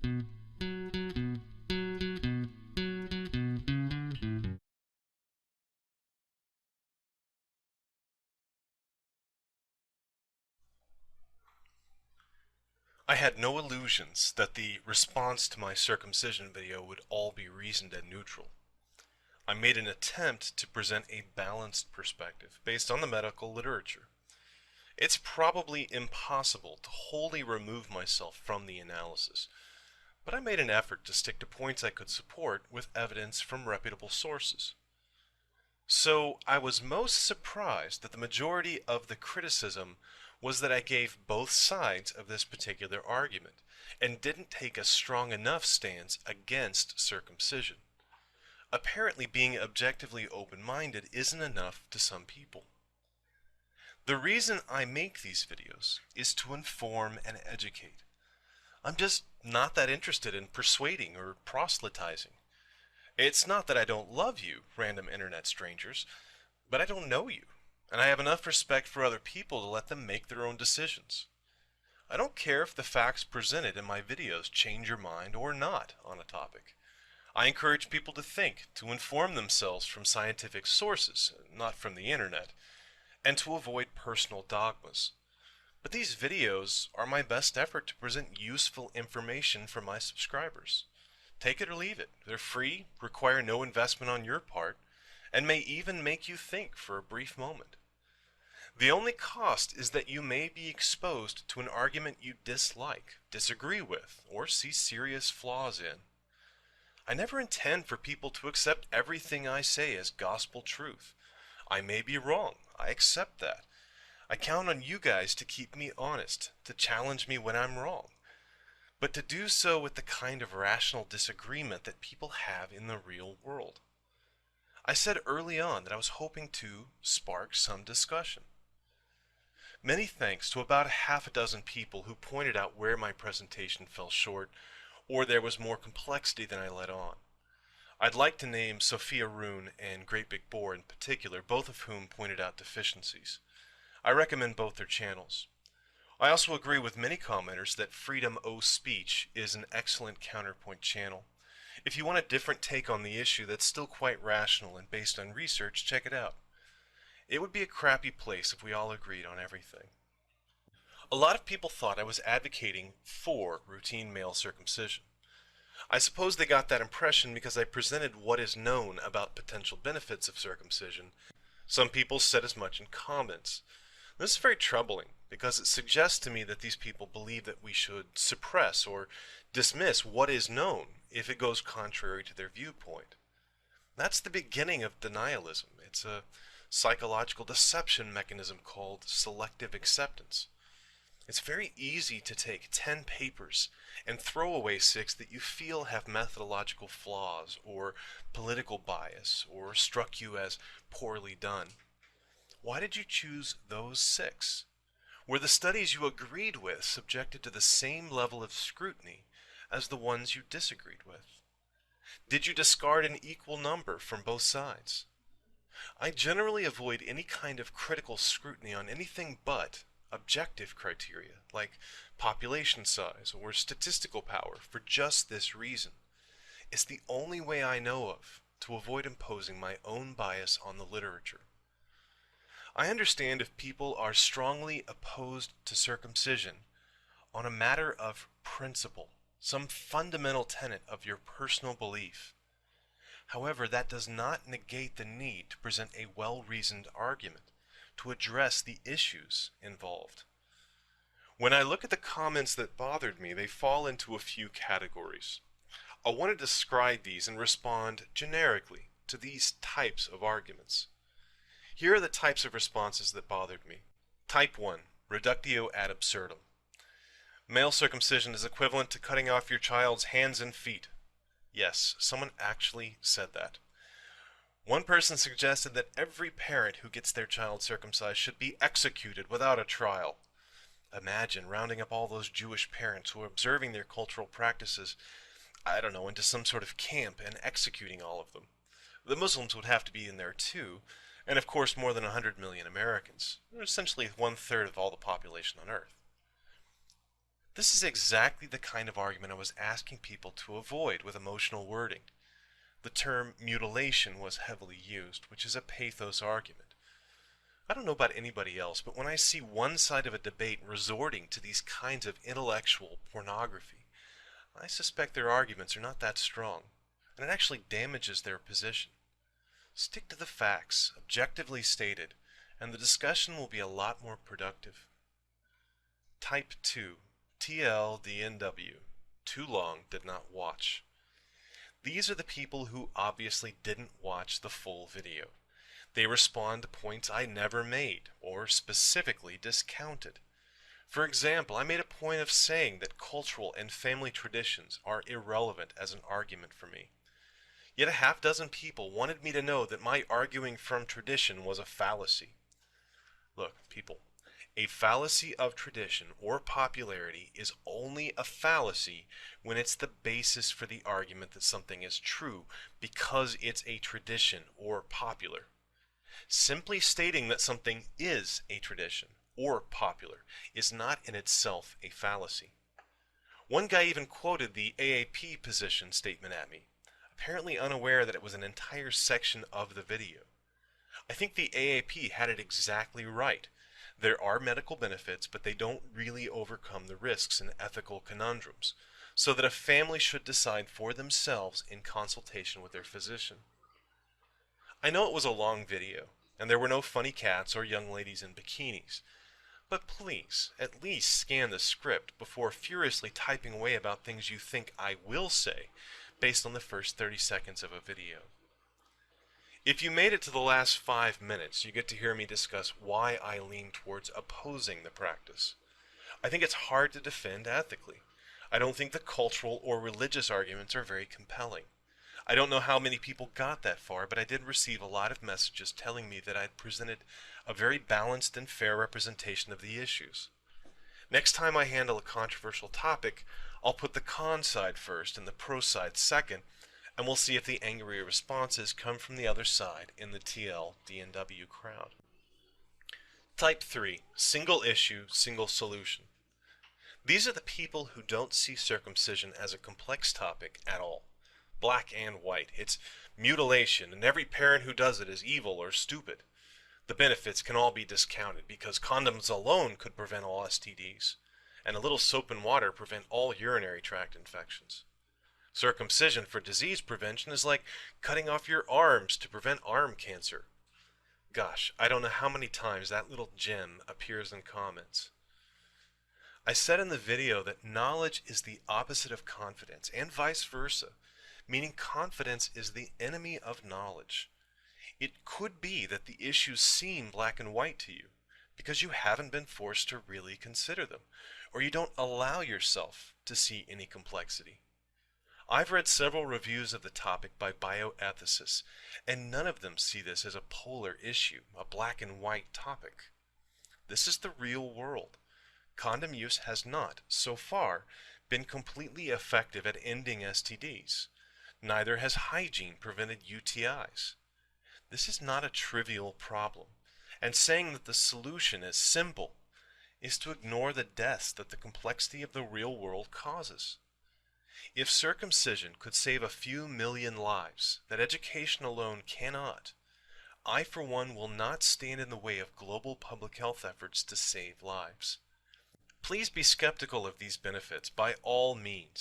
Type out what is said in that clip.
I had no illusions that the response to my circumcision video would all be reasoned and neutral. I made an attempt to present a balanced perspective based on the medical literature. It's probably impossible to wholly remove myself from the analysis, but I made an effort to stick to points I could support with evidence from reputable sources. So I was most surprised that the majority of the criticism was that I gave both sides of this particular argument and didn't take a strong enough stance against circumcision. Apparently being objectively open-minded isn't enough to some people. The reason I make these videos is to inform and educate. I'm just not that interested in persuading or proselytizing. It's not that I don't love you, random internet strangers, but I don't know you, and I have enough respect for other people to let them make their own decisions. I don't care if the facts presented in my videos change your mind or not on a topic. I encourage people to think, to inform themselves from scientific sources, not from the internet, and to avoid personal dogmas. But these videos are my best effort to present useful information for my subscribers. Take it or leave it. They're free, require no investment on your part, and may even make you think for a brief moment. The only cost is that you may be exposed to an argument you dislike, disagree with, or see serious flaws in. I never intend for people to accept everything I say as gospel truth. I may be wrong. I accept that. I count on you guys to keep me honest, to challenge me when I'm wrong, but to do so with the kind of rational disagreement that people have in the real world. I said early on that I was hoping to spark some discussion. Many thanks to about half a dozen people who pointed out where my presentation fell short, or there was more complexity than I let on. I'd like to name Sophia Rune and Great Big Boar in particular, both of whom pointed out deficiencies. I recommend both their channels. I also agree with many commenters that Freedom O Speech is an excellent counterpoint channel. If you want a different take on the issue that's still quite rational and based on research, check it out. It would be a crappy place if we all agreed on everything. A lot of people thought I was advocating for routine male circumcision. I suppose they got that impression because I presented what is known about potential benefits of circumcision. Some people said as much in comments. This is very troubling because it suggests to me that these people believe that we should suppress or dismiss what is known if it goes contrary to their viewpoint. That's the beginning of denialism. It's a psychological deception mechanism called selective acceptance. It's very easy to take 10 papers and throw away 6 that you feel have methodological flaws or political bias or struck you as poorly done. Why did you choose those 6? Were the studies you agreed with subjected to the same level of scrutiny as the ones you disagreed with? Did you discard an equal number from both sides? I generally avoid any kind of critical scrutiny on anything but objective criteria, like population size or statistical power, for just this reason. It's the only way I know of to avoid imposing my own bias on the literature. I understand if people are strongly opposed to circumcision on a matter of principle, some fundamental tenet of your personal belief. However, that does not negate the need to present a well-reasoned argument to address the issues involved. When I look at the comments that bothered me, they fall into a few categories. I want to describe these and respond generically to these types of arguments. Here are the types of responses that bothered me. Type 1, reductio ad absurdum. Male circumcision is equivalent to cutting off your child's hands and feet. Yes, someone actually said that. One person suggested that every parent who gets their child circumcised should be executed without a trial. Imagine rounding up all those Jewish parents who are observing their cultural practices, I don't know, into some sort of camp and executing all of them. The Muslims would have to be in there too, and of course more than 100 million Americans. They're essentially 1/3 of all the population on Earth. This is exactly the kind of argument I was asking people to avoid with emotional wording. The term mutilation was heavily used, which is a pathos argument. I don't know about anybody else, but when I see one side of a debate resorting to these kinds of intellectual pornography, I suspect their arguments are not that strong, and it actually damages their position. Stick to the facts, objectively stated, and the discussion will be a lot more productive. Type 2, TLDNW, too long, did not watch. These are the people who obviously didn't watch the full video. They respond to points I never made, or specifically discounted. For example, I made a point of saying that cultural and family traditions are irrelevant as an argument for me. Yet a half dozen people wanted me to know that my arguing from tradition was a fallacy. Look, people, a fallacy of tradition or popularity is only a fallacy when it's the basis for the argument that something is true because it's a tradition or popular. Simply stating that something is a tradition or popular is not in itself a fallacy. One guy even quoted the AAP position statement at me, apparently unaware that it was an entire section of the video. I think the AAP had it exactly right. There are medical benefits, but they don't really overcome the risks and ethical conundrums, so that a family should decide for themselves in consultation with their physician. I know it was a long video, and there were no funny cats or young ladies in bikinis, but please, at least scan the script before furiously typing away about things you think I will say based on the first 30 seconds of a video. If you made it to the last 5 minutes, you get to hear me discuss why I lean towards opposing the practice. I think it's hard to defend ethically. I don't think the cultural or religious arguments are very compelling. I don't know how many people got that far, but I did receive a lot of messages telling me that I'd presented a very balanced and fair representation of the issues. Next time I handle a controversial topic, I'll put the con side first and the pro side second, and we'll see if the angry responses come from the other side in the TL-DNW crowd. Type 3, single issue, single solution. These are the people who don't see circumcision as a complex topic at all. Black and white. It's mutilation, and every parent who does it is evil or stupid. The benefits can all be discounted because condoms alone could prevent all STDs, and a little soap and water prevent all urinary tract infections. Circumcision for disease prevention is like cutting off your arms to prevent arm cancer. Gosh, I don't know how many times that little gem appears in comments. I said in the video that knowledge is the opposite of confidence, and vice versa, meaning confidence is the enemy of knowledge. It could be that the issues seem black and white to you because you haven't been forced to really consider them, or you don't allow yourself to see any complexity. I've read several reviews of the topic by bioethicists, and none of them see this as a polar issue, a black and white topic. This is the real world. Condom use has not, so far, been completely effective at ending STDs. Neither has hygiene prevented UTIs. This is not a trivial problem, and saying that the solution is simple is to ignore the deaths that the complexity of the real world causes. If circumcision could save a few million lives that education alone cannot, I for one will not stand in the way of global public health efforts to save lives. Please be skeptical of these benefits by all means.